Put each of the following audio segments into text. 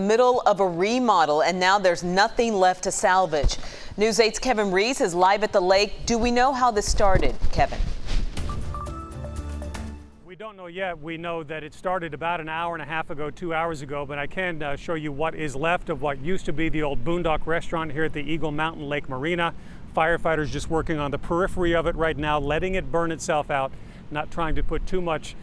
Middle of a remodel, and now there's nothing left to salvage. News 8's Kevin Reese is live at the lake. Do we know how this started, Kevin? We don't know yet. We know that it started about an hour and a half ago, 2 hours ago, but I can show you what is left of what used to be the old Boondock restaurant here at the Eagle Mountain Lake Marina. Firefighters just working on the periphery of it right now, letting it burn itself out, not trying to put too much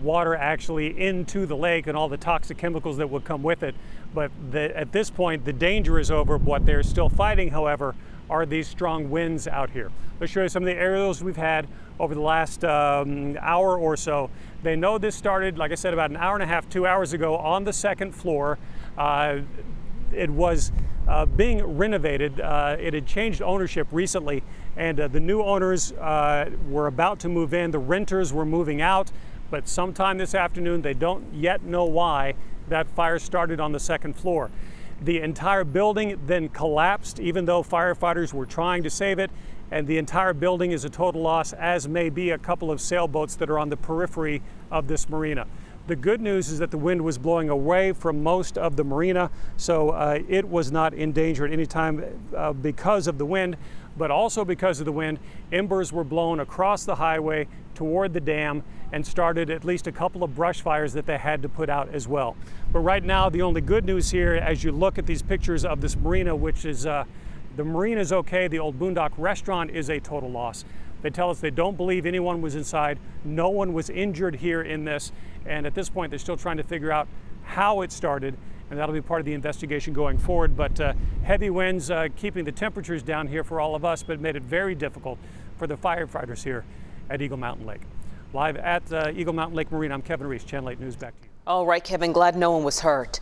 water actually into the lake and all the toxic chemicals that would come with it. But at this point, the danger is over. What they're still fighting, however, are these strong winds out here. Let's show you some of the aerials we've had over the last hour or so. They know this started, like I said, about an hour and a half, 2 hours ago on the second floor. It was being renovated. It had changed ownership recently, and the new owners were about to move in. The renters were moving out, but sometime this afternoon, they don't yet know why, that fire started on the second floor. The entire building then collapsed, even though firefighters were trying to save it, and the entire building is a total loss, as may be a couple of sailboats that are on the periphery of this marina. The good news is that the wind was blowing away from most of the marina, so it was not in danger at any time because of the wind, but also because of the wind, embers were blown across the highway toward the dam and started at least a couple of brush fires that they had to put out as well. But right now, the only good news here, as you look at these pictures of this marina, which is the marina is okay, the old Boondock restaurant is a total loss. They tell us they don't believe anyone was inside. No one was injured here in this. And at this point, they're still trying to figure out how it started. And that'll be part of the investigation going forward. But heavy winds keeping the temperatures down here for all of us, but made it very difficult for the firefighters here at Eagle Mountain Lake. Live at Eagle Mountain Lake Marina, I'm Kevin Reese, Channel 8 News. Back to you. All right, Kevin, glad no one was hurt.